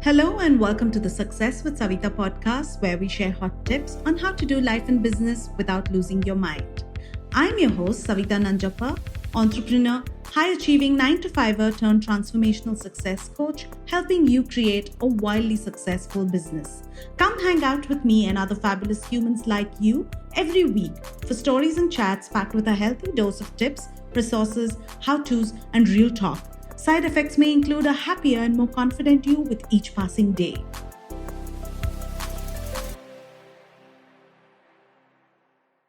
Hello and welcome to the Success with Savita podcast, where we share hot tips on how to do life and business without losing your mind. I'm your host, Savita Nanjappa, entrepreneur, high-achieving 9-to-5er turned transformational success coach, helping you create a wildly successful business. Come hang out with me and other fabulous humans like you every week for stories and chats packed with a healthy dose of tips, resources, how-tos, and real talk. Side effects may include a happier and more confident you with each passing day.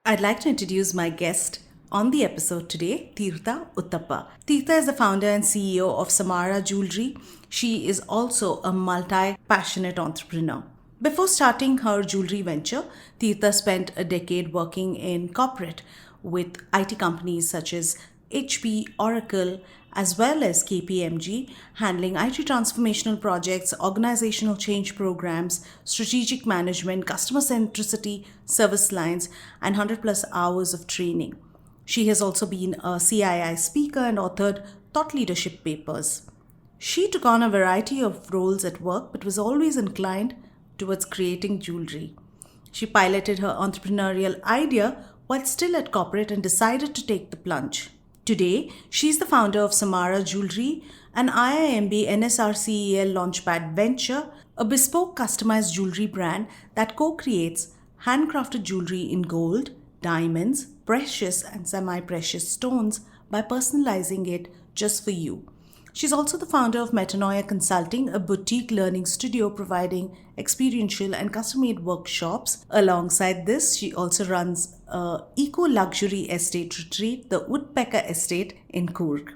I'd like to introduce my guest on the episode today, Thirtha Uthappa. Thirtha is the founder and CEO of Samaara Jewellery. She is also a multi-passionate entrepreneur. Before starting her jewellery venture, Thirtha spent a decade working in corporate with IT companies such as HP, Oracle, as well as KPMG, handling IT transformational projects, organizational change programs, strategic management, customer centricity, service lines, and 100 plus hours of training. She has also been a CII speaker and authored thought leadership papers. She took on a variety of roles at work but was always inclined towards creating jewelry. She piloted her entrepreneurial idea while still at corporate and decided to take the plunge. Today, she's the founder of Samaara Jewellery, an IIMB NSRCEL Launchpad venture, a bespoke customized jewellery brand that co-creates handcrafted jewellery in gold, diamonds, precious and semi-precious stones by personalizing it just for you. She's also the founder of Metanoia Consulting, a boutique learning studio providing experiential and custom-made workshops. Alongside this, she also runs an eco-luxury estate retreat, the Woodpecker Estate in Coorg.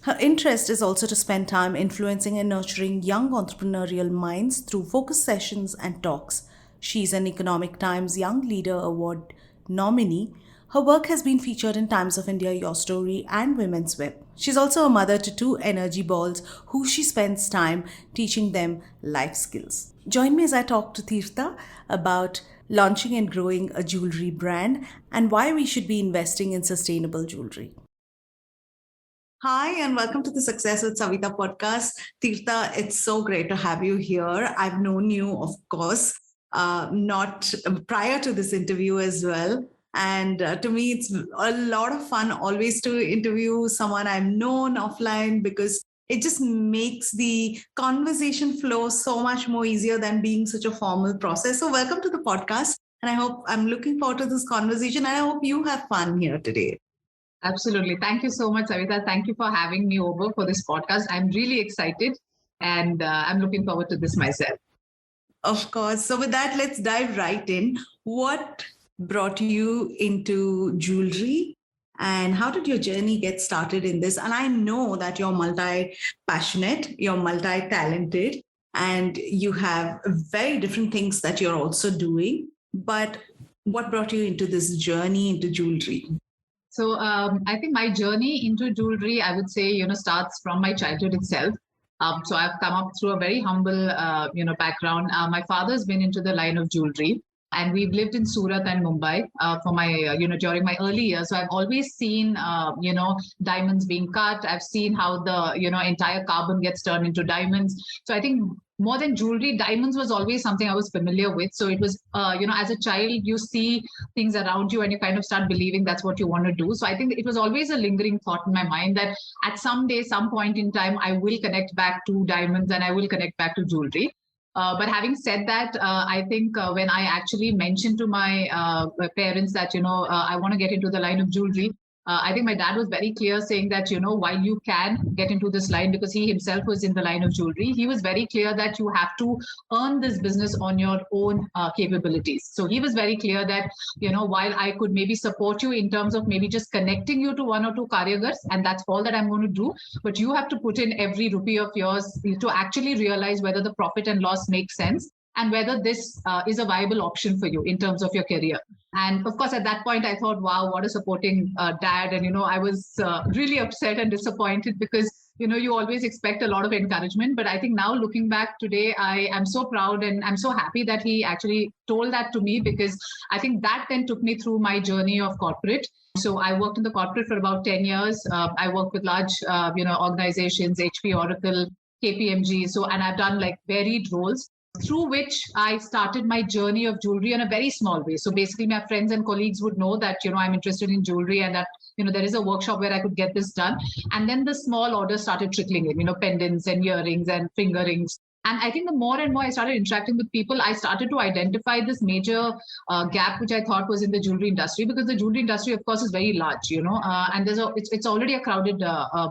Her interest is also to spend time influencing and nurturing young entrepreneurial minds through focus sessions and talks. She's an Economic Times Young Leader Award nominee. Her work has been featured in Times of India, Your Story, and Women's Web. She's also a mother to 2 energy balls who she spends time teaching them life skills. Join me as I talk to Thirtha about launching and growing a jewelry brand and why we should be investing in sustainable jewelry. Hi, and welcome to the Success with Savita podcast. Thirtha, it's so great to have you here. I've known you, of course, not prior to this interview as well. And to me, it's a lot of fun always to interview someone I've known offline because it just makes the conversation flow so much more easier than being such a formal process. So welcome to the podcast. And I'm looking forward to this conversation. And I hope you have fun here today. Absolutely. Thank you so much, Savita. Thank you for having me over for this podcast. I'm really excited and I'm looking forward to this myself. Of course. So with that, let's dive right in. What brought you into jewelry and how did your journey get started in this? And I know that you're multi-passionate, you're multi-talented, and you have very different things that you're also doing. But what brought you into this journey into jewelry? So I think my journey into jewelry, I would say, starts from my childhood itself. So I've come up through a very humble, background. My father's been into the line of jewelry. And we've lived in Surat and Mumbai for my, during my early years. So I've always seen, diamonds being cut. I've seen how the, entire carbon gets turned into diamonds. So I think more than jewelry, diamonds was always something I was familiar with. So it was, as a child, you see things around you and you kind of start believing that's what you want to do. So I think it was always a lingering thought in my mind that at some point in time, I will connect back to diamonds and I will connect back to jewelry. But having said that, I think when I actually mentioned to my parents that, I want to get into the line of jewelry, I think my dad was very clear saying that, while you can get into this line because he himself was in the line of jewelry, he was very clear that you have to earn this business on your own capabilities. So he was very clear that, while I could maybe support you in terms of maybe just connecting you to 1 or 2 karyagars, and that's all that I'm going to do, but you have to put in every rupee of yours to actually realize whether the profit and loss makes sense and whether this is a viable option for you in terms of your career. And of course, at that point, I thought, wow, what a supporting dad. And, I was really upset and disappointed because, you always expect a lot of encouragement. But I think now looking back today, I am so proud and I'm so happy that he actually told that to me because I think that then took me through my journey of corporate. So I worked in the corporate for about 10 years. I worked with large, organizations, HP, Oracle, KPMG. So, and I've done like varied roles through which I started my journey of jewelry in a very small way. So basically my friends and colleagues would know that, I'm interested in jewelry and that, there is a workshop where I could get this done. And then the small orders started trickling in, pendants and earrings and finger rings. And I think the more and more I started interacting with people, I started to identify this major gap, which I thought was in the jewelry industry, because the jewelry industry, of course, is very large, and it's already a crowded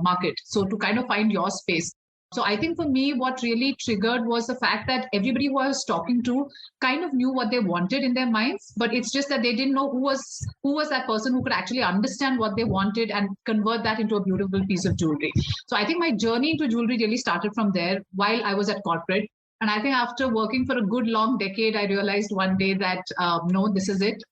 market. So to kind of find your space. So I think for me, what really triggered was the fact that everybody who I was talking to kind of knew what they wanted in their minds, but it's just that they didn't know who was that person who could actually understand what they wanted and convert that into a beautiful piece of jewelry. So I think my journey into jewelry really started from there while I was at corporate. And I think after working for a good long decade, I realized one day that no, this is it.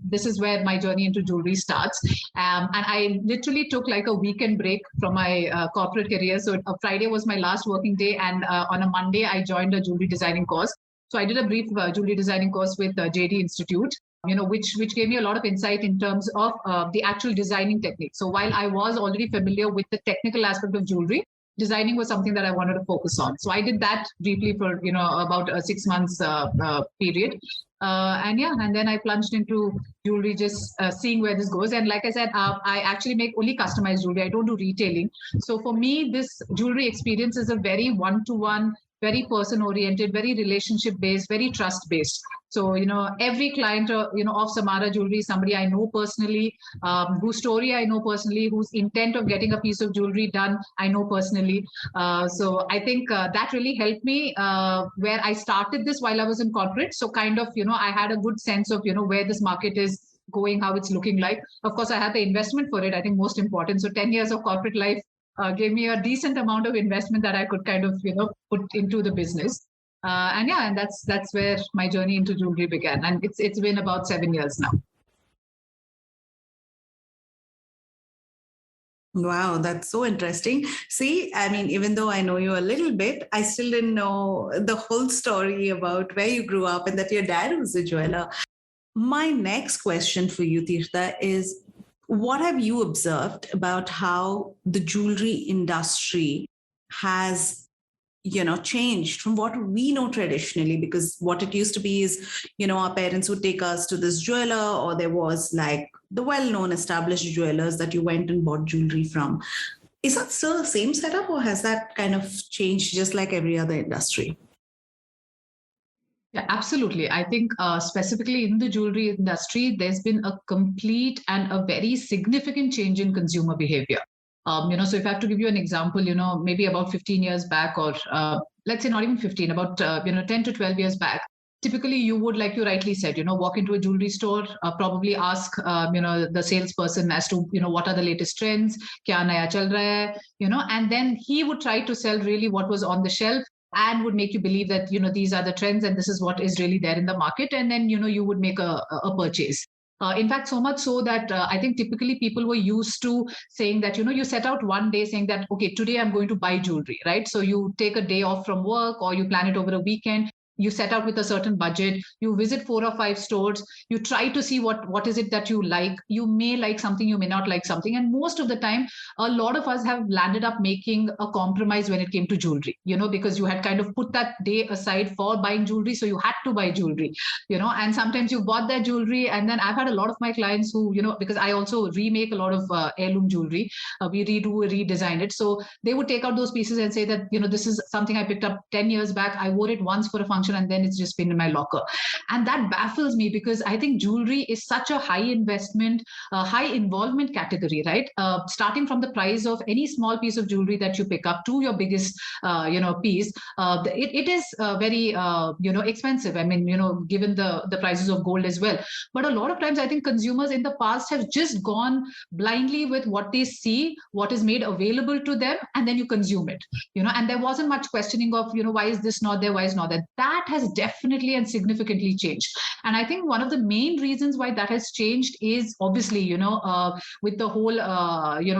This is where my journey into jewelry starts. And I literally took like a weekend break from my corporate career. So Friday was my last working day, and on a Monday I joined a jewelry designing course. So I did a brief jewelry designing course with JD Institute, which gave me a lot of insight in terms of the actual designing technique. So while I was already familiar with the technical aspect of jewelry, designing was something that I wanted to focus on. So I did that briefly for, about a 6 months period. And then I plunged into jewelry, just seeing where this goes. And like I said, I actually make only customized jewelry. I don't do retailing. So for me, this jewelry experience is a very one-to-one, very person-oriented, very relationship-based, very trust-based. So, every client, of Samaara Jewellery, somebody I know personally, whose story I know personally, whose intent of getting a piece of jewelry done, I know personally. So I think that really helped me where I started this while I was in corporate. So kind of, I had a good sense of, where this market is going, how it's looking like. Of course, I had the investment for it, I think most important. So 10 years of corporate life gave me a decent amount of investment that I could kind of, put into the business. And that's where my journey into jewelry began. And it's been about 7 years now. Wow, that's so interesting. See, I mean, even though I know you a little bit, I still didn't know the whole story about where you grew up and that your dad was a jeweler. My next question for you, Thirtha, is what have you observed about how the jewelry industry has changed from what we know traditionally? Because what it used to be is, our parents would take us to this jeweler, or there was like the well-known established jewelers that you went and bought jewelry from. Is that still the same setup, or has that kind of changed just like every other industry? Yeah, absolutely. I think specifically in the jewelry industry, there's been a complete and a very significant change in consumer behavior. So if I have to give you an example, maybe about 15 years back, or let's say not even 15, about 10 to 12 years back, typically you would, like you rightly said, walk into a jewelry store, probably ask, the salesperson as to, what are the latest trends, kya naya chal raha hai, and then he would try to sell really what was on the shelf and would make you believe that, these are the trends and this is what is really there in the market. And then, you would make a purchase. In fact, so much so that I think typically people were used to saying that, you set out one day saying that, okay, today I'm going to buy jewelry, right? So you take a day off from work or you plan it over a weekend. You set out with a certain budget, you visit 4 or 5 stores, you try to see what is it that you like. You may like something, you may not like something. And most of the time, a lot of us have landed up making a compromise when it came to jewelry, because you had kind of put that day aside for buying jewelry. So you had to buy jewelry, and sometimes you bought that jewelry. And then I've had a lot of my clients who, because I also remake a lot of heirloom jewelry, we redesign it. So they would take out those pieces and say that, this is something I picked up 10 years back. I wore it once for a function and then it's just been in my locker. And that baffles me because I think jewelry is such a high investment, high involvement category, right? Starting from the price of any small piece of jewelry that you pick up to your biggest, piece, it is very, expensive. I mean, given the prices of gold as well. But a lot of times I think consumers in the past have just gone blindly with what they see, what is made available to them, and then you consume it, and there wasn't much questioning of, why is this not there, why is not there. That that has definitely and significantly changed. And I think one of the main reasons why that has changed is obviously, with the whole,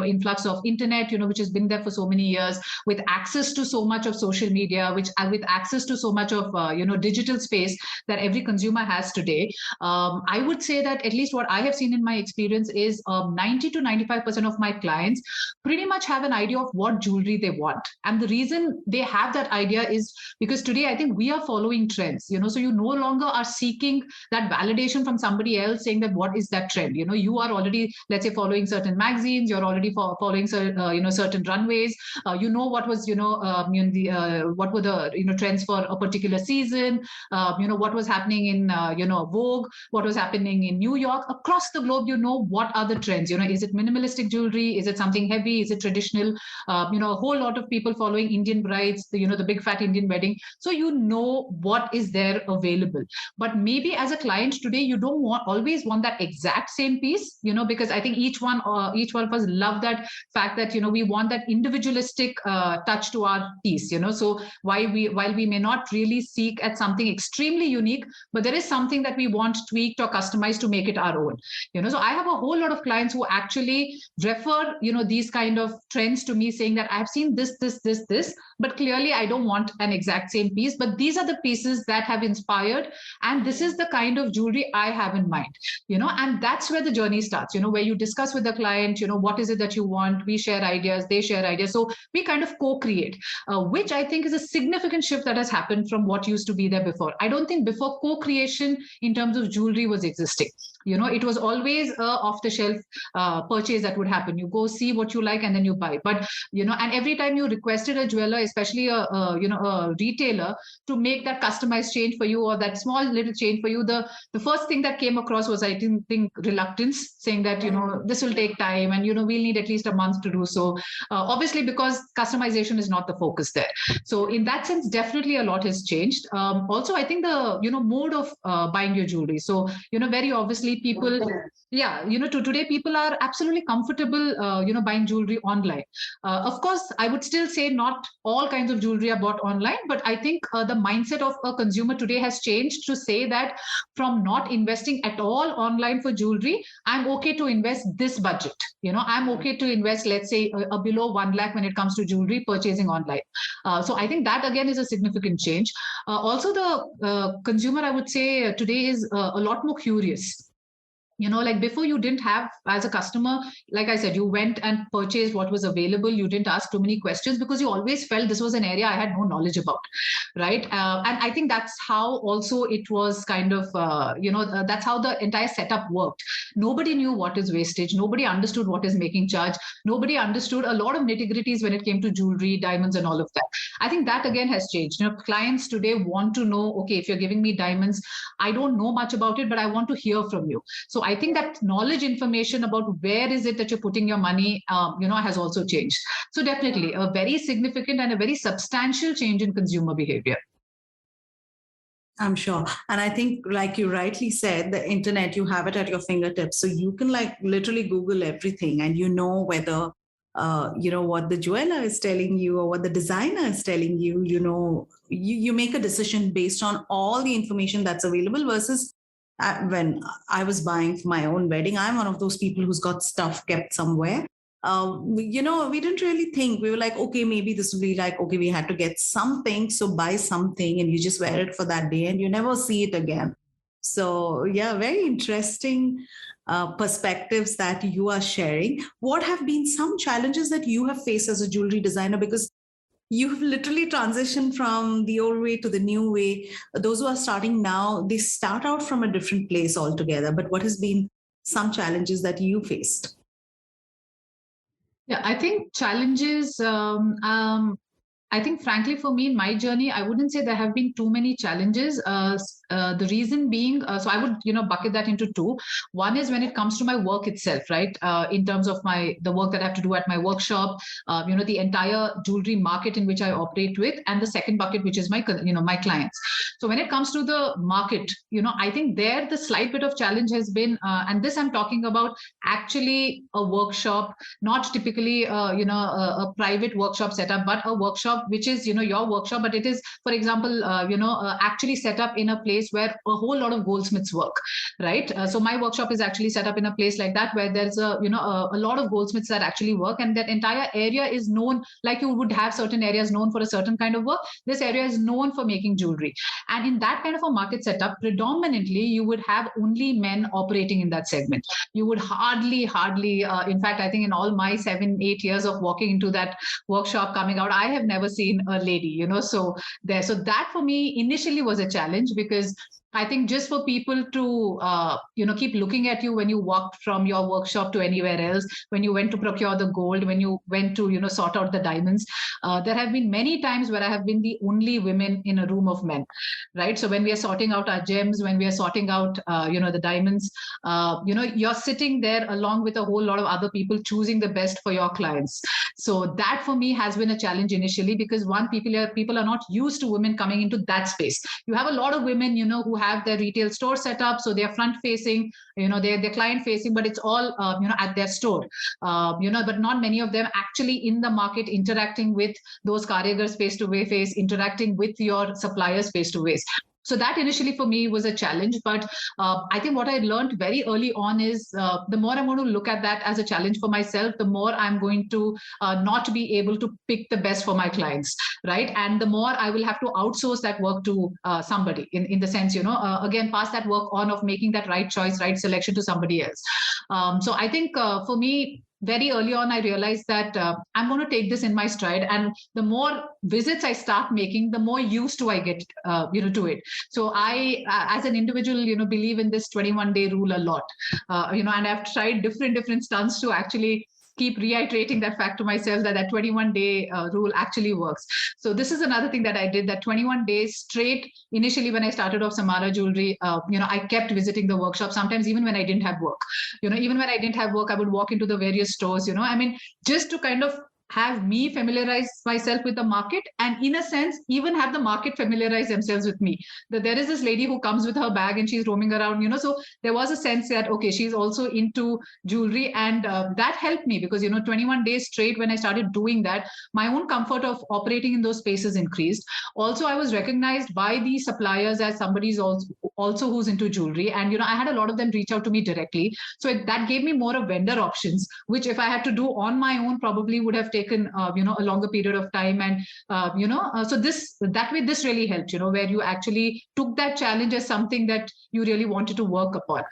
influx of internet, which has been there for so many years, with access to so much of social media, with access to so much of, digital space that every consumer has today. I would say that at least what I have seen in my experience is 90 to 95% of my clients pretty much have an idea of what jewelry they want. And the reason they have that idea is because today I think we are following trends, so you no longer are seeking that validation from somebody else saying that what is that trend. You are already, let's say, following certain magazines, you're already following certain runways. What was what were the trends for a particular season, what was happening in Vogue, what was happening in New York. Across the globe, what are the trends. Is it minimalistic jewelry, is it something heavy, is it traditional? A whole lot of people following Indian brides, the big fat Indian wedding. So what is there available. But maybe as a client today, you don't always want that exact same piece, because I think each one of us love that fact that we want that individualistic touch to our piece. So while we may not really seek at something extremely unique, but there is something that we want tweaked or customized to make it our own. So I have a whole lot of clients who actually refer these kind of trends to me, saying that I've seen this, but clearly I don't want an exact same piece, but these are the pieces that have inspired, and this is the kind of jewelry I have in mind. And that's where the journey starts, where you discuss with the client, what is it that you want, we share ideas, they share ideas, so we kind of co-create, which I think is a significant shift that has happened from what used to be there before. I don't think before co-creation in terms of jewelry was existing. It was always a off-the-shelf purchase that would happen. You go see what you like and then you buy. But and every time you requested a jeweler, especially a retailer, to make that customized change for you or that small little change for you, the first thing that came across was, I think, reluctance, saying that this will take time and we'll need at least a month to do so. Obviously, because customization is not the focus there. So in that sense, definitely a lot has changed. Also, I think the mode of buying your jewelry. So very obviously people, today people are absolutely comfortable buying jewelry online. Of course, I would still say not all kinds of jewelry are bought online, but I think the mindset of a consumer today has changed to say that from not investing at all online for jewelry, I'm okay to invest this budget. I'm okay to invest, let's say, a below 1 lakh when it comes to jewelry purchasing online. So I think that again is a significant change. Also, the consumer, I would say, today is a lot more curious. Like before, you didn't have, as a customer, like I said, you went and purchased what was available. You didn't ask too many questions because you always felt this was an area I had no knowledge about, right? And I think that's how also it was kind of, that's how the entire setup worked. Nobody knew what is wastage. Nobody understood what is making charge. Nobody understood a lot of nitty-gritties when it came to jewelry, diamonds, and all of that. I think that again has changed. Clients today want to know, okay, if you're giving me diamonds, I don't know much about it, but I want to hear from you. So I think that knowledge information about where is it that you're putting your money, has also changed. So definitely a very significant and a very substantial change in consumer behavior. I'm sure. And I think, like you rightly said, the internet, you have it at your fingertips. So you can literally Google everything and whether, what the jeweler is telling you or what the designer is telling you, you make a decision based on all the information that's available versus when I was buying for my own wedding. I'm one of those people who's got stuff kept somewhere. We didn't really think. We were like, okay, maybe this will be okay, we had to get something, so buy something and you just wear it for that day and you never see it again. So yeah, very interesting perspectives that you are sharing. What have been some challenges that you have faced as a jewelry designer? Because you've literally transitioned from the old way to the new way. Those who are starting now, they start out from a different place altogether. But what has been some challenges that you faced? Yeah, I think challenges, I think, frankly, for me in my journey, I wouldn't say there have been too many challenges. The reason being, so I would, bucket that into two. One is when it comes to my work itself, right? In terms of the work that I have to do at my workshop, the entire jewelry market in which I operate with, and the second bucket, which is my clients. So when it comes to the market, I think there the slight bit of challenge has been, and this I'm talking about actually a workshop, not typically a private workshop setup, but a workshop which is your workshop, but it is, for example, actually set up in a place where a whole lot of goldsmiths work, right? So my workshop is actually set up in a place like that, where there's a lot of goldsmiths that actually work, and that entire area is known, like you would have certain areas known for a certain kind of work. This area is known for making jewelry, and in that kind of a market setup, predominantly you would have only men operating in that segment. You would hardly, in fact, I think in all my 7-8 years of walking into that workshop, coming out, I have never seen a lady, so that for me initially was a challenge, because I think just for people to, keep looking at you when you walked from your workshop to anywhere else, when you went to procure the gold, when you went to, sort out the diamonds, there have been many times where I have been the only women in a room of men, right? So when we are sorting out our gems, when we are sorting out, the diamonds, you're sitting there along with a whole lot of other people choosing the best for your clients. So that for me has been a challenge initially, because one, people are not used to women coming into that space. You have a lot of women, who have their retail store set up, so they're front facing, they're client facing, but it's all at their store, but not many of them actually in the market interacting with those karigars face to face, interacting with your suppliers face to face. So that initially for me was a challenge. But I think what I learned very early on is the more I'm going to look at that as a challenge for myself, the more I'm going to not be able to pick the best for my clients, right? And the more I will have to outsource that work to somebody in the sense, again, pass that work on of making that right choice, right selection to somebody else. So I think for me, very early on, I realized that I'm going to take this in my stride. And the more visits I start making, the more used to I get, to it. So I, as an individual, believe in this 21-day rule a lot, and I've tried different stunts to actually keep reiterating that fact to myself, that 21-day rule actually works. So this is another thing that I did, that 21 days straight. Initially, when I started off Samaara Jewellery, I kept visiting the workshop, sometimes even when I didn't have work. Even when I didn't have work, I would walk into the various stores, just to kind of have me familiarize myself with the market, and in a sense even have the market familiarize themselves with me. That there is this lady who comes with her bag and she's roaming around, so there was a sense that okay, she's also into jewelry, and that helped me, because 21 days straight, when I started doing that, my own comfort of operating in those spaces increased. Also, I was recognized by the suppliers as somebody who's also who's into jewelry, and I had a lot of them reach out to me directly. So that gave me more of vendor options, which if I had to do on my own, probably would have taken a longer period of time. And so this really helped, where you actually took that challenge as something that you really wanted to work upon.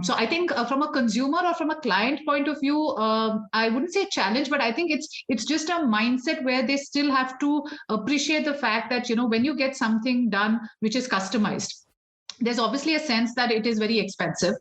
So I think from a consumer or from a client point of view, I wouldn't say challenge, but I think it's just a mindset where they still have to appreciate the fact that when you get something done which is customized, there's obviously a sense that it is very expensive.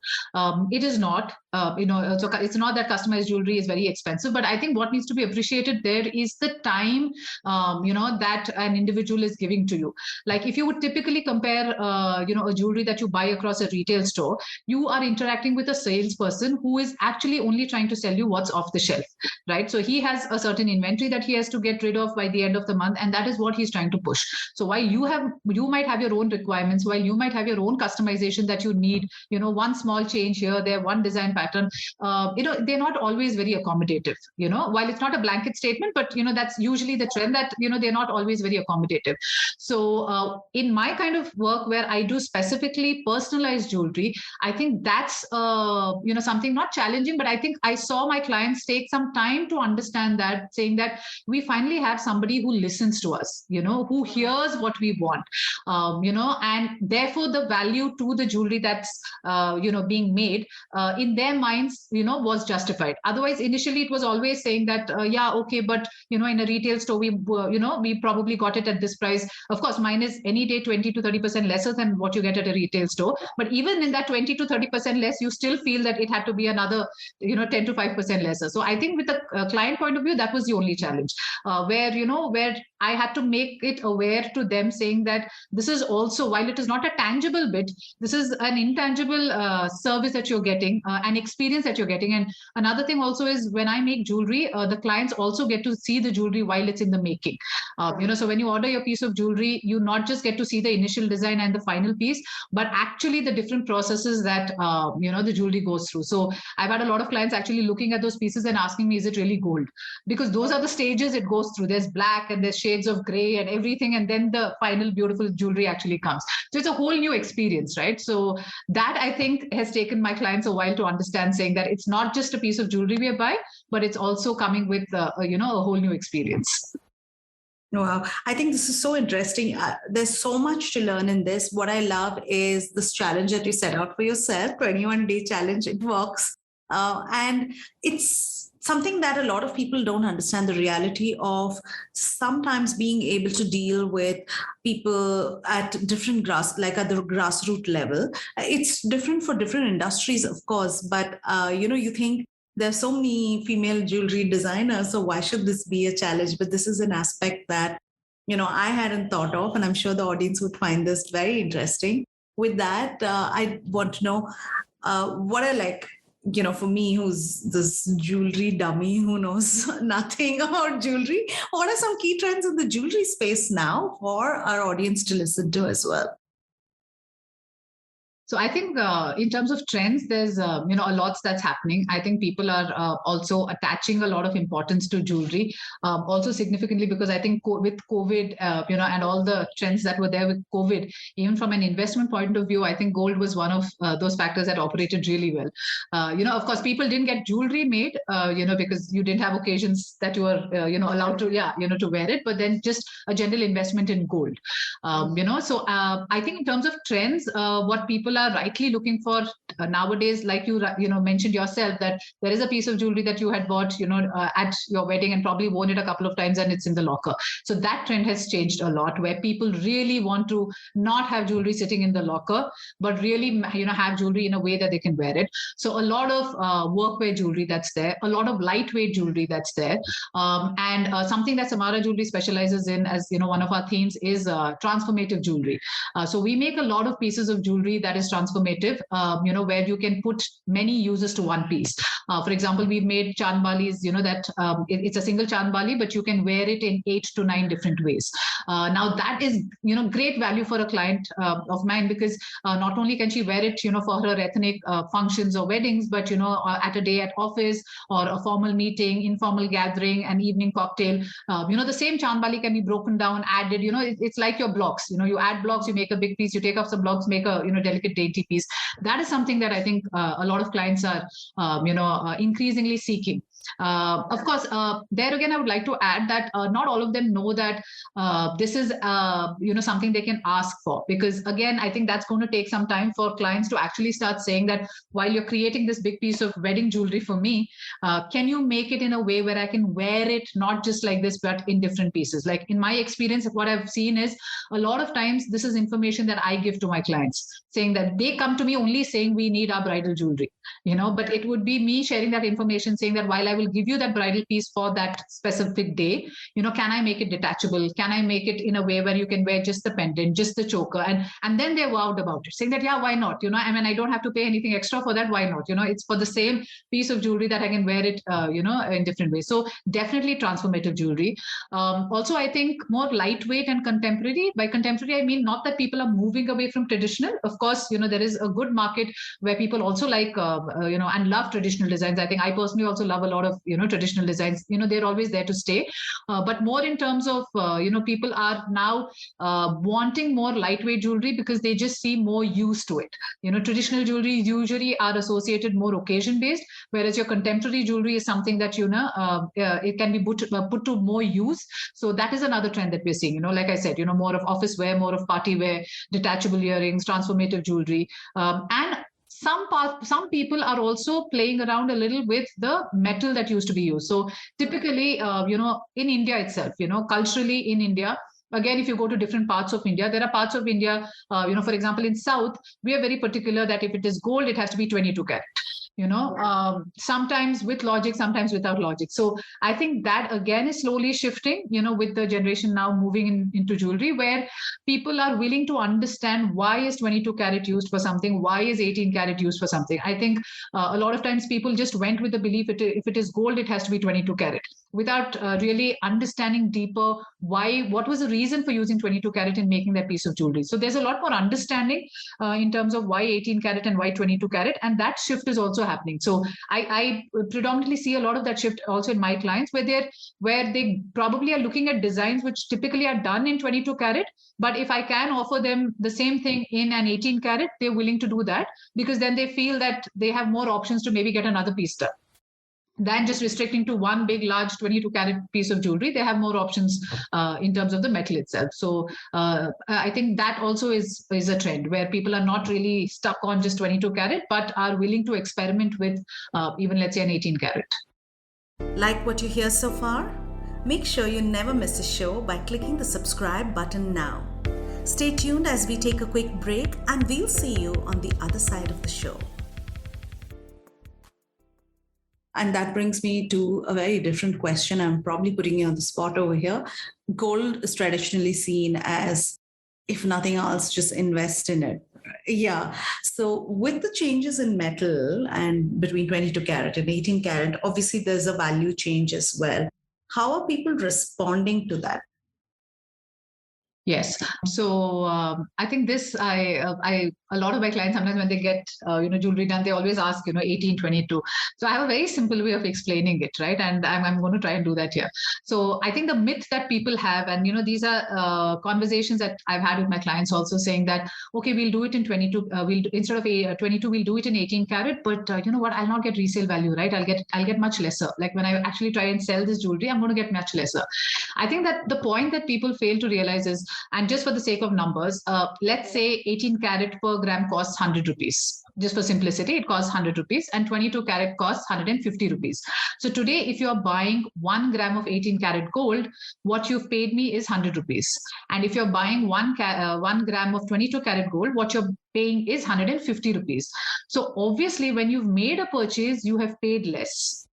It is not, so it's not that customized jewelry is very expensive, but I think what needs to be appreciated there is the time, that an individual is giving to you. Like if you would typically compare, a jewelry that you buy across a retail store, you are interacting with a salesperson who is actually only trying to sell you what's off the shelf, right? So he has a certain inventory that he has to get rid of by the end of the month, and that is what he's trying to push. So while you might have your own requirements, while you might have your own customization that you need, one small change here, there, one design pattern, they're not always very accommodative, while it's not a blanket statement, but that's usually the trend, that they're not always very accommodative. So in my kind of work, where I do specifically personalized jewelry, I think that's something not challenging, but I think I saw my clients take some time to understand that, saying that we finally have somebody who listens to us, who hears what we want, and therefore the value to the jewelry that's being made in their minds was justified. Otherwise, initially it was always saying that yeah, okay, but in a retail store we probably got it at this price. Of course, mine is any day 20 to 30% lesser than what you get at a retail store, but even in that 20 to 30% less, you still feel that it had to be another 10 to 5% lesser. So I think with the client point of view, that was the only challenge, where I had to make it aware to them, saying that this is also, while it is not a tangible tangible bit. This is an intangible service that you're getting, an experience that you're getting. And another thing also is when I make jewelry, the clients also get to see the jewelry while it's in the making. So when you order your piece of jewelry, you not just get to see the initial design and the final piece, but actually the different processes that the jewelry goes through. So I've had a lot of clients actually looking at those pieces and asking me, is it really gold? Because those are the stages it goes through. There's black and there's shades of gray and everything, and then the final beautiful jewelry actually comes. So it's a whole new experience, right? So that, I think, has taken my clients a while to understand, saying that it's not just a piece of jewelry we are buying, but it's also coming with a whole new experience. Wow. I think this is so interesting. There's so much to learn in this. What I love is this challenge that you set out for yourself, 21-day challenge. It works. And it's something that a lot of people don't understand, the reality of sometimes being able to deal with people at different at the grassroots level. It's different for different industries, of course, but you think there's so many female jewelry designers, so why should this be a challenge? But this is an aspect that, I hadn't thought of, and I'm sure the audience would find this very interesting. With that, I want to know what I like, for me, who's this jewelry dummy who knows nothing about jewelry, what are some key trends in the jewelry space now for our audience to listen to as well? So I think in terms of trends, there's a lot that's happening. I think people are also attaching a lot of importance to jewelry, also significantly because I think with COVID, and all the trends that were there with COVID, even from an investment point of view, I think gold was one of those factors that operated really well. Of course, people didn't get jewelry made, because you didn't have occasions that you were, allowed to, to wear it, but then just a general investment in gold. So I think in terms of trends, what people are rightly looking for nowadays, like you mentioned yourself, that there is a piece of jewelry that you had bought at your wedding and probably worn it a couple of times and it's in the locker. So that trend has changed a lot, where people really want to not have jewelry sitting in the locker, but really have jewelry in a way that they can wear it. So a lot of workwear jewelry that's there, a lot of lightweight jewelry that's there, and something that Samaara Jewellery specializes in, as one of our themes, is transformative jewelry. So we make a lot of pieces of jewelry that is transformative, where you can put many uses to one piece. For example, we've made chandbalis, that it's a single chandbali, but you can wear it in 8 to 9 different ways. Now that is, great value for a client of mine, because not only can she wear it, for her ethnic functions or weddings, but, at a day at office or a formal meeting, informal gathering, an evening cocktail, the same chandbali can be broken down, added, it's like your blocks, you add blocks, you make a big piece, you take off some blocks, make a, delicate dainty piece. That is something that I think a lot of clients are, increasingly seeking. Of course, there again, I would like to add that not all of them know that this is, something they can ask for, because again, I think that's going to take some time for clients to actually start saying that while you're creating this big piece of wedding jewelry for me, can you make it in a way where I can wear it not just like this, but in different pieces? Like in my experience, what I've seen is a lot of times this is information that I give to my clients, saying that they come to me only saying we need our bridal jewelry, but it would be me sharing that information, saying that while I will give you that bridal piece for that specific day, can I make it detachable? Can I make it in a way where you can wear just the pendant, just the choker? And then they're wowed about it, saying that, yeah, why not? I don't have to pay anything extra for that. Why not? It's for the same piece of jewelry that I can wear it, in different ways. So definitely transformative jewelry. Also, I think more lightweight and contemporary. By contemporary, I mean not that people are moving away from traditional. Of course, there is a good market where people also like, and love traditional designs. I think I personally also love a lot of, traditional designs. They're always there to stay. But more in terms of, people are now wanting more lightweight jewelry because they just see more use to it. Traditional jewelry usually are associated more occasion based, whereas your contemporary jewelry is something that, it can be put to more use. So that is another trend that we're seeing, like I said, more of office wear, more of party wear, detachable earrings, transformative jewelry. And some people are also playing around a little with the metal that used to be used. So typically, in India itself, culturally in India, again, if you go to different parts of India, there are parts of India, for example, in South, we are very particular that if it is gold, it has to be 22 karat. sometimes with logic, sometimes without logic. So I think that again is slowly shifting, with the generation now moving into jewelry, where people are willing to understand why is 22 carat used for something, why is 18 carat used for something. I think a lot of times people just went with the belief if it is gold, it has to be 22 carat, without really understanding deeper what was the reason for using 22 carat in making that piece of jewelry. So there's a lot more understanding in terms of why 18 carat and why 22 carat, and that shift is also happening. So I predominantly see a lot of that shift also in my clients, where they probably are looking at designs which typically are done in 22 carat, but if I can offer them the same thing in an 18 carat, they're willing to do that, because then they feel that they have more options to maybe get another piece done than just restricting to one big, large 22 carat piece of jewelry. They have more options in terms of the metal itself. So I think that also is a trend where people are not really stuck on just 22 carat, but are willing to experiment with even, let's say, an 18 carat. Like what you hear so far? Make sure you never miss a show by clicking the subscribe button now. Stay tuned as we take a quick break, and we'll see you on the other side of the show. And that brings me to a very different question. I'm probably putting you on the spot over here. Gold is traditionally seen as, if nothing else, just invest in it. Yeah. So with the changes in metal and between 22 carat and 18 carat, obviously there's a value change as well. How are people responding to that? Yes. So I think this, a lot of my clients, sometimes when they get, jewelry done, they always ask, 18, 22. So I have a very simple way of explaining it, right? And I'm going to try and do that here. So I think the myth that people have, and, these are conversations that I've had with my clients also, saying that, okay, we'll do it in 22, instead of 22, we'll do it in 18 carat, but you know what, I'll not get resale value, right? I'll get much lesser. Like when I actually try and sell this jewelry, I'm going to get much lesser. I think that the point that people fail to realize is, and just for the sake of numbers, let's say 18 carat per gram costs 100 rupees. Just for simplicity, it costs 100 rupees, and 22 carat costs 150 rupees. So today, if you're buying 1 gram of 18 carat gold, what you've paid me is 100 rupees. And if you're buying 1 gram of 22 carat gold, what you're paying is 150 rupees. So obviously, when you've made a purchase, you have paid less.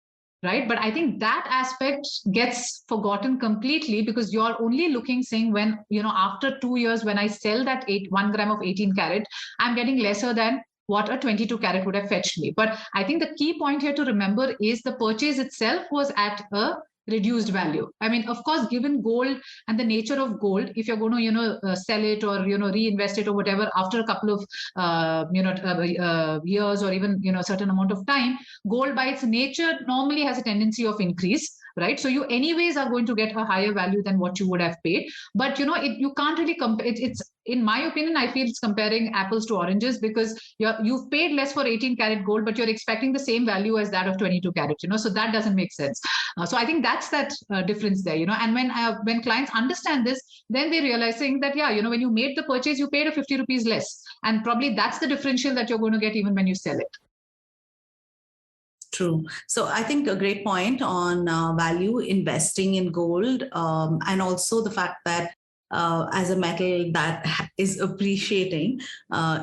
Right. But I think that aspect gets forgotten completely, because you're only looking, saying, when, after 2 years, when I sell that 1 gram of 18 carat, I'm getting lesser than what a 22 carat would have fetched me. But I think the key point here to remember is the purchase itself was at a reduced value. I mean, of course, given gold and the nature of gold, if you're going to, sell it or, reinvest it or whatever, after a couple of, years or even, a certain amount of time, gold by its nature normally has a tendency of increase, right? So you anyways are going to get a higher value than what you would have paid. But, you can't really compare. It's, in my opinion, I feel it's comparing apples to oranges, because you've paid less for 18 carat gold, but you're expecting the same value as that of 22 carat, so that doesn't make sense. So I think that's that difference there, and when clients understand this, then they're realizing that, when you made the purchase, you paid a 50 rupees less. And probably that's the differential that you're going to get even when you sell it. True. So I think a great point on value investing in gold, and also the fact that as a metal that is appreciating,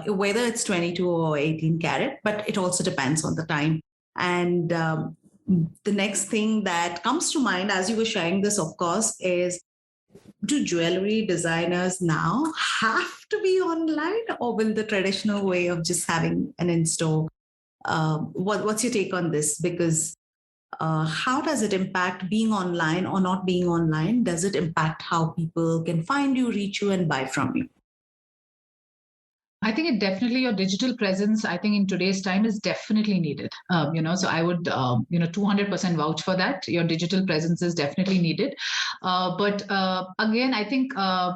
whether it's 22 or 18 carat, but it also depends on the time. And the next thing that comes to mind as you were sharing this, of course, is, do jewelry designers now have to be online, or will the traditional way of just having an in-store? What's your take on this? Because how does it impact being online or not being online? Does it impact how people can find you, reach you, and buy from you? I think it definitely, your digital presence, I think in today's time, is definitely needed. So I would, 200% vouch for that. Your digital presence is definitely needed. But again, I think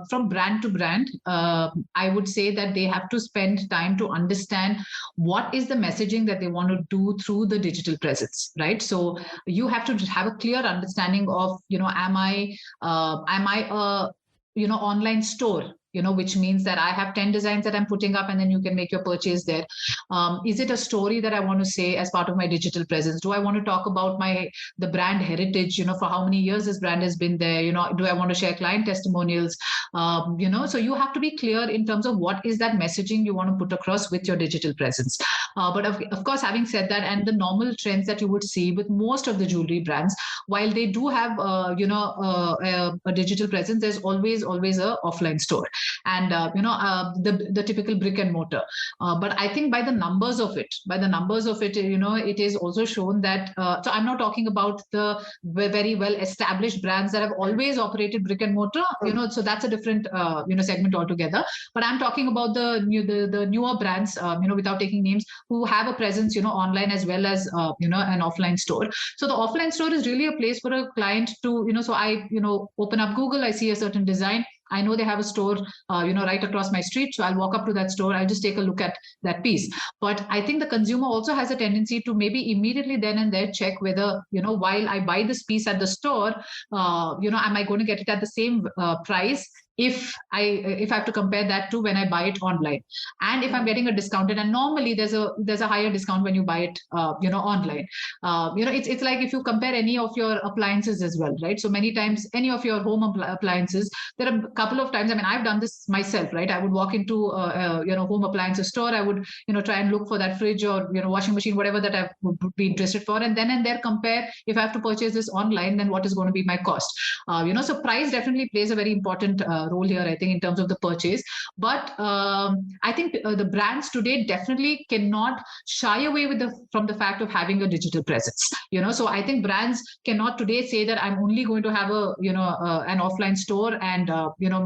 from brand to brand, I would say that they have to spend time to understand what is the messaging that they want to do through the digital presence, right? So you have to have a clear understanding of, am I a online store, which means that I have 10 designs that I'm putting up and then you can make your purchase there. Is it a story that I want to say as part of my digital presence? Do I want to talk about the brand heritage, for how many years this brand has been there? Do I want to share client testimonials? So you have to be clear in terms of what is that messaging you want to put across with your digital presence. But of course, having said that, and the normal trends that you would see with most of the jewelry brands, while they do have, a digital presence, there's always a offline store, and the typical brick and mortar. But I think by the numbers of it, it is also shown that. So I'm not talking about the very well established brands that have always operated brick and mortar. So that's a different segment altogether. But I'm talking about the newer brands, without taking names, who have a presence, online as well as an offline store. So the offline store is really a place for a client to, so I open up Google, I see a certain design, I know they have a store, right across my street. So I'll walk up to that store. I'll just take a look at that piece. But I think the consumer also has a tendency to maybe immediately then and there check whether, while I buy this piece at the store, am I going to get it at the same price if I have to compare that to when I buy it online, and if I'm getting a discounted, and normally there's a higher discount when you buy it online. It's like if you compare any of your appliances as well, right? So many times any of your home appliances, there are a couple of times, I mean, I've done this myself, right? I would walk into home appliances store, I would try and look for that fridge or washing machine, whatever that I would be interested for, and then and there compare, if I have to purchase this online, then what is going to be my cost. So price definitely plays a very important role here, I think, in terms of the purchase. But I think the brands today definitely cannot shy away from the fact of having a digital presence. So I think brands cannot today say that I'm only going to have an offline store and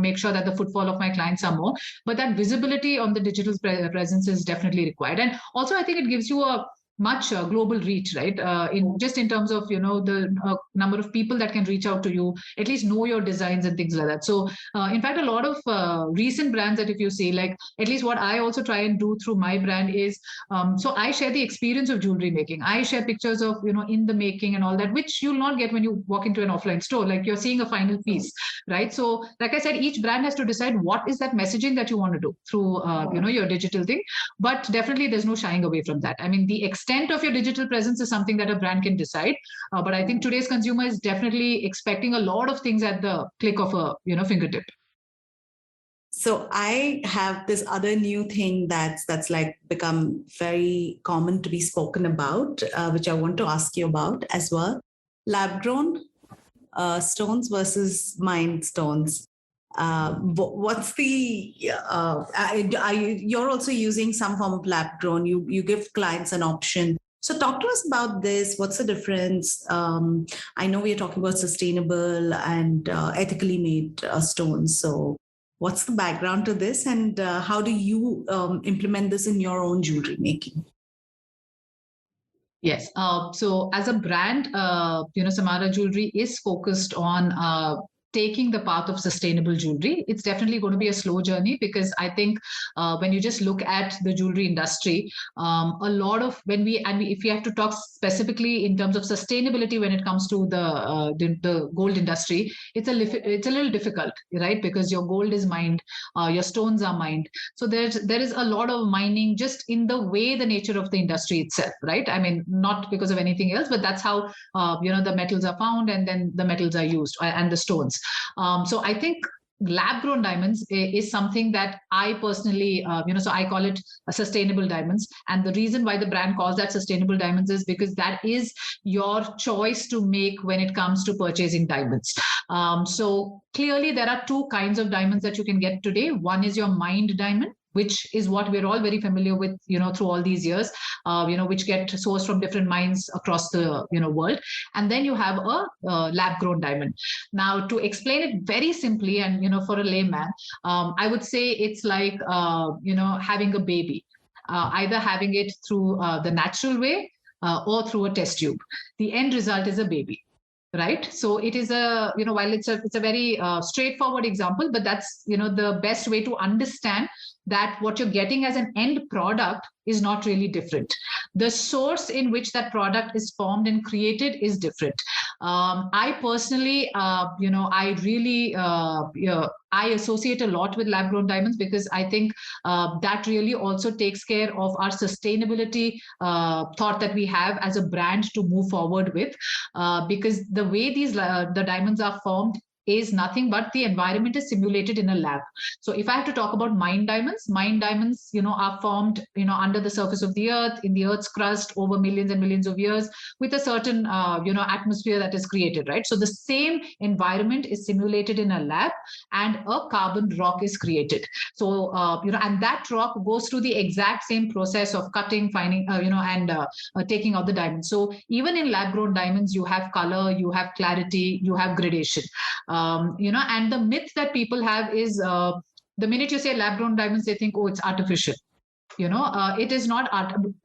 make sure that the footfall of my clients are more. But that visibility on the digital presence is definitely required. And also, I think it gives you a much global reach, right? In terms of the number of people that can reach out to you, at least know your designs and things like that. So in fact, a lot of recent brands that if you see, like at least what I also try and do through my brand is, so I share the experience of jewelry making. I share pictures of in the making and all that, which you'll not get when you walk into an offline store. Like you're seeing a final piece, right? So like I said, each brand has to decide what is that messaging that you want to do through your digital thing. But definitely, there's no shying away from that. I mean, the extent of your digital presence is something that a brand can decide. But I think today's consumer is definitely expecting a lot of things at the click of a fingertip. So I have this other new thing that's like become very common to be spoken about, which I want to ask you about as well. Lab-grown stones versus mined stones. What's the you're also using some form of lab grown, you give clients an option, so talk to us about this. What's the difference? I know we're talking about sustainable and ethically made stones, so what's the background to this, and how do you implement this in your own jewelry making? Yes. So as a brand, Samaara Jewellery is focused on taking the path of sustainable jewelry. It's definitely going to be a slow journey, because I think when you just look at the jewelry industry, a lot of if we have to talk specifically in terms of sustainability when it comes to the gold industry, it's a little difficult, right? Because your gold is mined, your stones are mined. So there is a lot of mining just in the way the nature of the industry itself, right? I mean, not because of anything else, but that's how the metals are found, and then the metals are used, and the stones. So I think lab-grown diamonds is something that I personally, so I call it sustainable diamonds. And the reason why the brand calls that sustainable diamonds is because that is your choice to make when it comes to purchasing diamonds. So clearly there are two kinds of diamonds that you can get today. One is your mined diamond, which is what we're all very familiar with, through all these years, which get sourced from different mines across the, world. And then you have a lab-grown diamond. Now, to explain it very simply and, for a layman, I would say it's like, having a baby, either having it through the natural way or through a test tube. The end result is a baby. Right. So it is while it's a very straightforward example, but that's, the best way to understand that what you're getting as an end product is not really different. The source in which that product is formed and created is different. I personally, I really, I associate a lot with lab grown diamonds because I think that really also takes care of our sustainability thought that we have as a brand to move forward with. Because the way the diamonds are formed is nothing but the environment is simulated in a lab. So if I have to talk about mine diamonds, are formed, under the surface of the earth, in the earth's crust over millions and millions of years with a certain, atmosphere that is created, right? So the same environment is simulated in a lab and a carbon rock is created. So, and that rock goes through the exact same process of cutting, finding, taking out the diamond. So even in lab grown diamonds, you have color, you have clarity, you have gradation. And the myth that people have is the minute you say lab grown diamonds, they think, oh, it's artificial. It is not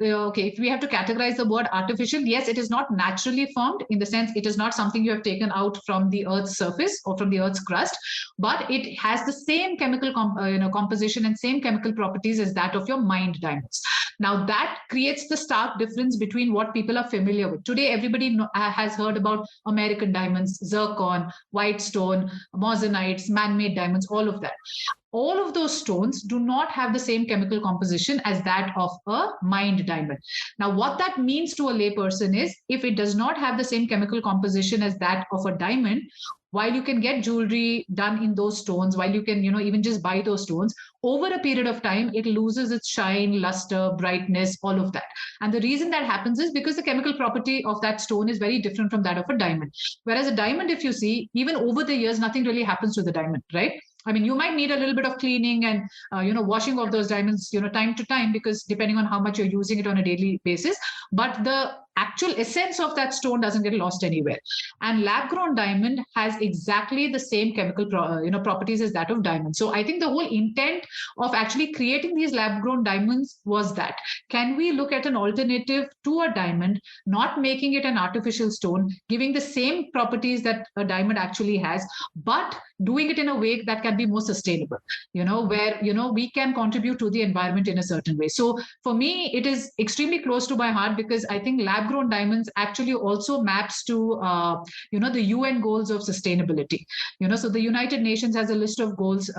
okay. If we have to categorize the word artificial, yes, it is not naturally formed, in the sense it is not something you have taken out from the earth's surface or from the earth's crust, but it has the same chemical composition and same chemical properties as that of your mined diamonds. Now that creates the stark difference between what people are familiar with today. Everybody has heard about American diamonds, zircon, white stone, mosenites, man-made diamonds, all of that. All of those stones do not have the same chemical composition as that of a mined diamond. Now, what that means to a layperson is, if it does not have the same chemical composition as that of a diamond, while you can get jewelry done in those stones, while you can, even just buy those stones, over a period of time, it loses its shine, luster, brightness, all of that. And the reason that happens is because the chemical property of that stone is very different from that of a diamond. Whereas a diamond, if you see, even over the years, nothing really happens to the diamond, right? I mean, you might need a little bit of cleaning and, washing of those diamonds, time to time, because depending on how much you're using it on a daily basis, but the actual essence of that stone doesn't get lost anywhere. And lab grown diamond has exactly the same chemical properties as that of diamond. So I think the whole intent of actually creating these lab grown diamonds was that, can we look at an alternative to a diamond, not making it an artificial stone, giving the same properties that a diamond actually has, but doing it in a way that can be more sustainable, where, we can contribute to the environment in a certain way. So for me, it is extremely close to my heart, because I think lab grown diamonds actually also maps to, the UN goals of sustainability. So the United Nations has a list of goals,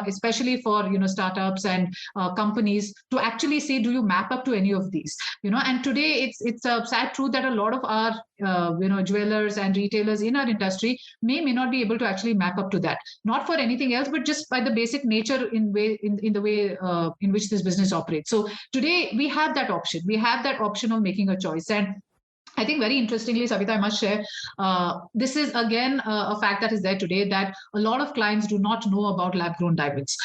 especially for, startups and companies to actually say, do you map up to any of these? And today it's a sad truth that a lot of our, jewelers and retailers in our industry may not be able to actually map up to that, not for anything else, but just by the basic nature in the way in which this business operates. So today we have that option. We have that option of making a choice. And I think very interestingly, Savita, I must share, this is again a fact that is there today, that a lot of clients do not know about lab-grown diamonds.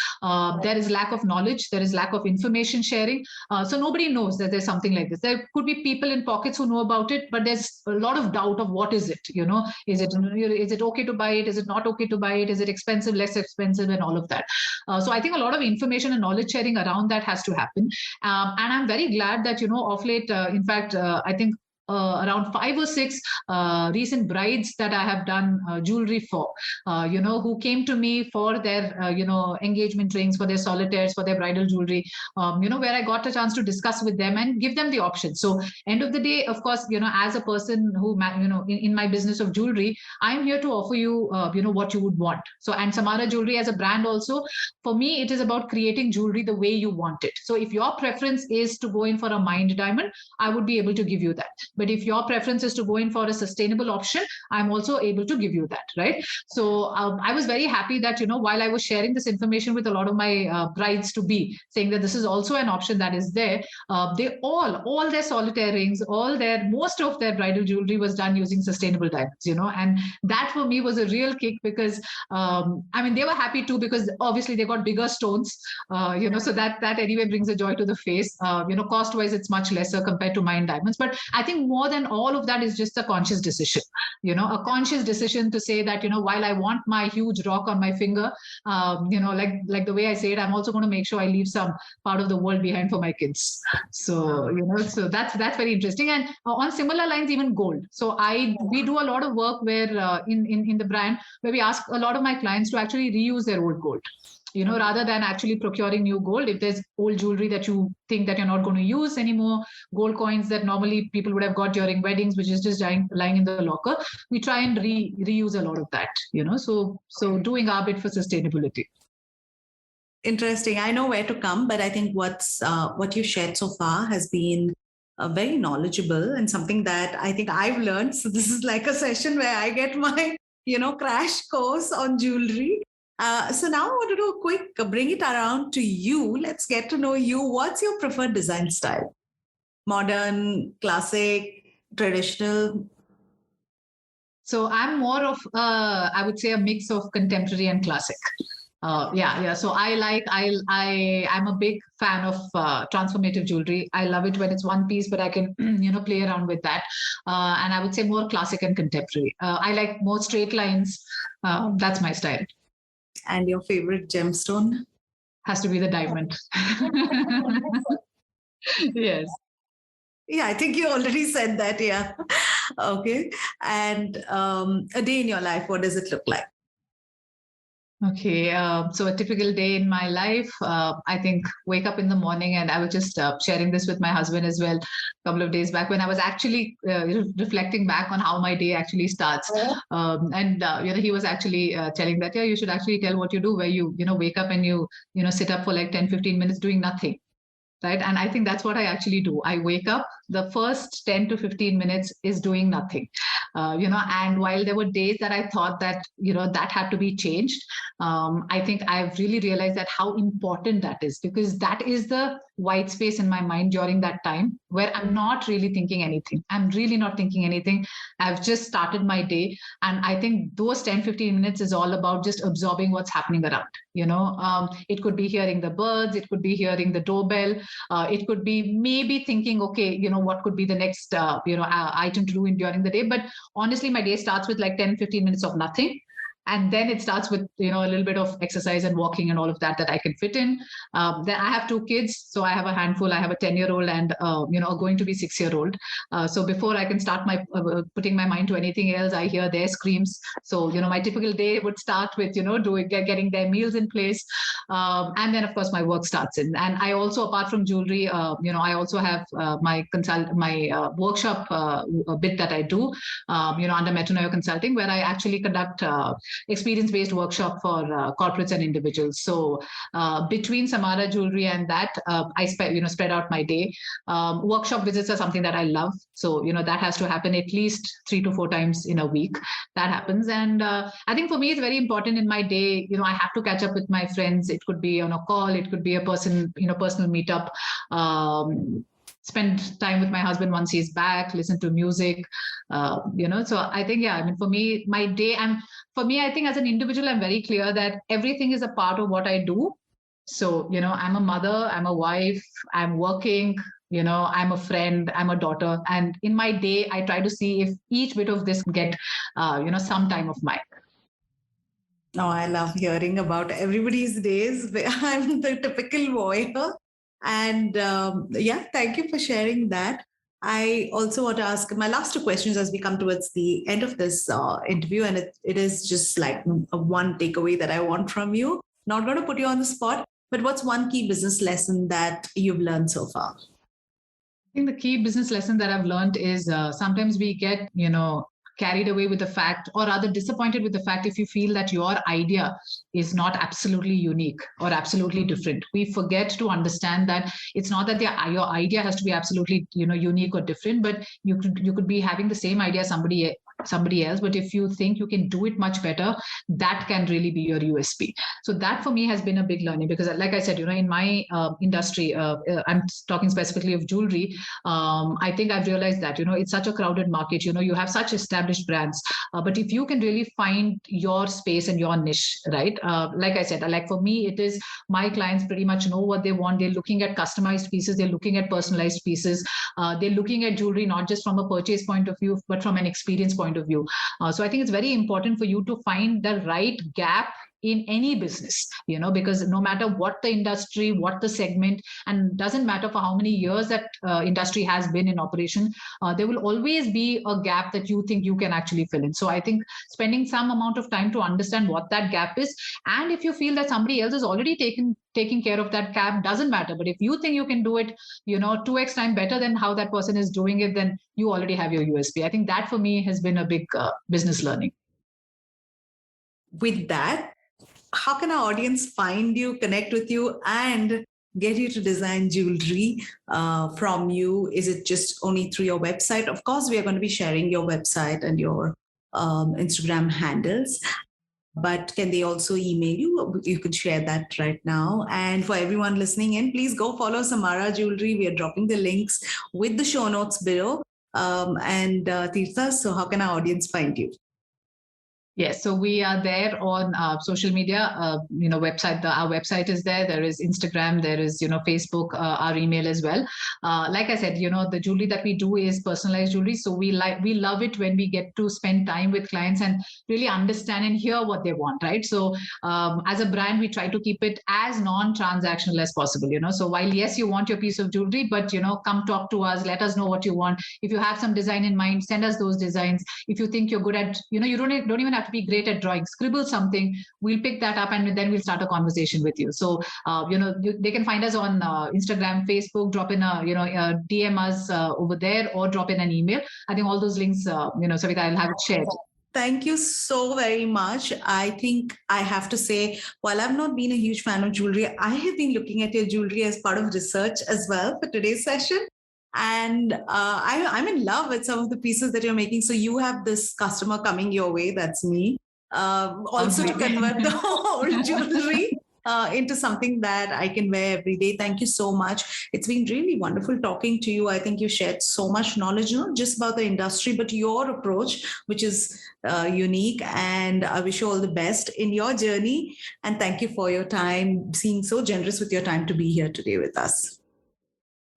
There is lack of knowledge, there is lack of information sharing. So nobody knows that there's something like this. There could be people in pockets who know about it, but there's a lot of doubt of what is it, is it okay to buy it? Is it not okay to buy it? Is it expensive, less expensive, and all of that. So I think a lot of information and knowledge sharing around that has to happen. And I'm very glad that, of late, in fact, I think around 5 or 6 recent brides that I have done jewelry for, who came to me for their, engagement rings, for their solitaires, for their bridal jewelry, where I got a chance to discuss with them and give them the option. So end of the day, of course, as a person who, in my business of jewelry, I'm here to offer you, what you would want. So, and Samaara Jewellery as a brand also, for me, it is about creating jewelry the way you want it. So if your preference is to go in for a mined diamond, I would be able to give you that. But if your preference is to go in for a sustainable option, I'm also able to give you that, right? So I was very happy that, while I was sharing this information with a lot of my brides to be, saying that this is also an option that is there, they all their solitaire rings, most of their bridal jewelry was done using sustainable diamonds, and that for me was a real kick, because, they were happy too, because obviously they got bigger stones, so that anyway brings a joy to the face. Cost wise, it's much lesser compared to mined diamonds. But I think more than all of that is just a conscious decision, a conscious decision to say that, while I want my huge rock on my finger, like the way I say it, I'm also going to make sure I leave some part of the world behind for my kids. So, so that's very interesting. And on similar lines, even gold. So we do a lot of work where in the brand, where we ask a lot of my clients to actually reuse their old gold. rather than actually procuring new gold. If there's old jewelry that you think that you're not going to use anymore, gold coins that normally people would have got during weddings, which is just lying in the locker, we try and reuse a lot of that, so doing our bit for sustainability. Interesting. I know where to come, but I think what you shared so far has been very knowledgeable and something that I think I've learned. So this is like a session where I get my, crash course on jewelry. So now I want to do a quick bring it around to you. Let's get to know you. What's your preferred design style? Modern, classic, traditional? So I'm more of, I would say, a mix of contemporary and classic. Yeah. So I'm a big fan of transformative jewelry. I love it when it's one piece, but I can, play around with that. And I would say more classic and contemporary. I like more straight lines. That's my style. And your favorite gemstone? Has to be the diamond. Yes. Yeah, I think you already said that. Yeah. Okay. And a day in your life, what does it look like? Okay, so a typical day in my life, I think wake up in the morning, and I was just sharing this with my husband as well a couple of days back when I was actually reflecting back on how my day actually starts. And he was actually telling that, yeah, you should actually tell what you do, where you wake up and you sit up for like 10-15 minutes doing nothing. Right. And I think that's what I actually do. I wake up, the first 10 to 15 minutes is doing nothing, and while there were days that I thought that, that had to be changed, I think I've really realized that how important that is, because that is the white space in my mind during that time where I'm not really thinking anything. I'm really not thinking anything. I've just started my day. And I think those 10-15 minutes is all about just absorbing what's happening around. It could be hearing the birds, it could be hearing the doorbell, it could be maybe thinking, okay, what could be the next, item to do during the day. But honestly, my day starts with like 10-15 minutes of nothing. And then it starts with, a little bit of exercise and walking and all of that I can fit in. Then I have 2 kids. So I have a handful. I have a 10-year-old and, a going to be 6-year-old. So before I can start putting my mind to anything else, I hear their screams. So, my typical day would start with, getting their meals in place. And then, of course, my work starts in. And I also, apart from jewelry, I also have my workshop bit that I do, under Metanoia Consulting, where I actually conduct experience-based workshop for corporates and individuals. So between Samaara Jewellery and that, I spread out my day. Workshop visits are something that I love. So, that has to happen at least 3 to 4 times in a week. That happens. And I think for me, it's very important in my day. I have to catch up with my friends. It could be on a call. It could be a personal meetup. Spend time with my husband once he's back, listen to music, so I think, for me, my day, and for me, I think as an individual, I'm very clear that everything is a part of what I do. So, I'm a mother, I'm a wife, I'm working, I'm a friend, I'm a daughter. And in my day, I try to see if each bit of this get, some time of mine. Oh, I love hearing about everybody's days. I'm the typical warrior. And thank you for sharing that. I also want to ask my last 2 questions as we come towards the end of this interview. And it is just like one takeaway that I want from you. Not going to put you on the spot, but what's one key business lesson that you've learned so far? I think the key business lesson that I've learned is sometimes we get, carried away with the fact, or rather disappointed with the fact, if you feel that your idea is not absolutely unique or absolutely different. We forget to understand that it's not that your idea has to be absolutely, unique or different, but you could be having the same idea as somebody else, but if you think you can do it much better, that can really be your USP. So that for me has been a big learning, because like I said, in my industry, I'm talking specifically of jewelry. I think I've realized that, it's such a crowded market, you have such established brands, but if you can really find your space and your niche, right? Like I said, like for me, it is my clients pretty much know what they want. They're looking at customized pieces. They're looking at personalized pieces. They're looking at jewelry, not just from a purchase point of view, but from an experience point of view. So I think it's very important for you to find the right gap in any business, because no matter what the industry, what the segment, and doesn't matter for how many years that industry has been in operation, there will always be a gap that you think you can actually fill in. So I think spending some amount of time to understand what that gap is, and if you feel that somebody else is already taking care of that gap, doesn't matter. But if you think you can do it, 2x time better than how that person is doing it, then you already have your USP. I think that for me has been a big business learning. With that, how can our audience find you, connect with you, and get you to design jewelry from you? Is it just only through your website? Of course, we are going to be sharing your website and your Instagram handles. But can they also email you? You could share that right now. And for everyone listening in, please go follow Samaara Jewellery. We are dropping the links with the show notes below. And Thirtha, so how can our audience find you? Yes, so we are there on social media. Website. Our website is there. There is Instagram. There is Facebook. Our email as well. Like I said, the jewelry that we do is personalized jewelry. So we love it when we get to spend time with clients and really understand and hear what they want. Right. So as a brand, we try to keep it as non-transactional as possible. So while yes, you want your piece of jewelry, but come talk to us. Let us know what you want. If you have some design in mind, send us those designs. If you think you're good at, you don't even have to be great at drawing, scribble something, we'll pick that up and then we'll start a conversation with you. So they can find us on Instagram, Facebook, drop in DM us over there, or drop in an email. I think all those links Savita, I'll have it shared. Thank you so very much. I think I have to say, while I've not been a huge fan of jewelry, I have been looking at your jewelry as part of research as well for today's session. And I'm in love with some of the pieces that you're making. So you have this customer coming your way, that's me, also to convert the whole jewelry into something that I can wear every day. Thank you so much. It's been really wonderful talking to you. I think you shared so much knowledge, not just about the industry, but your approach, which is unique. And I wish you all the best in your journey. And thank you for your time, being so generous with your time to be here today with us.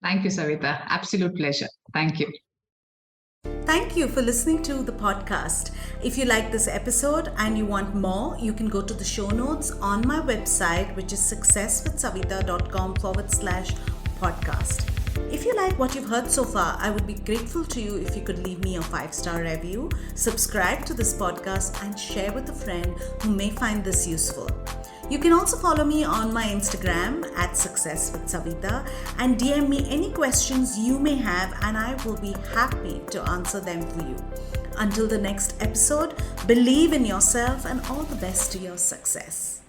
Thank you, Savita. Absolute pleasure. Thank you. Thank you for listening to the podcast. If you like this episode and you want more, you can go to the show notes on my website, which is successwithsavita.com/podcast. If you like what you've heard so far, I would be grateful to you if you could leave me a 5-star review, subscribe to this podcast, and share with a friend who may find this useful. You can also follow me on my Instagram at @SuccessWithSavita and DM me any questions you may have, and I will be happy to answer them for you. Until the next episode, believe in yourself and all the best to your success.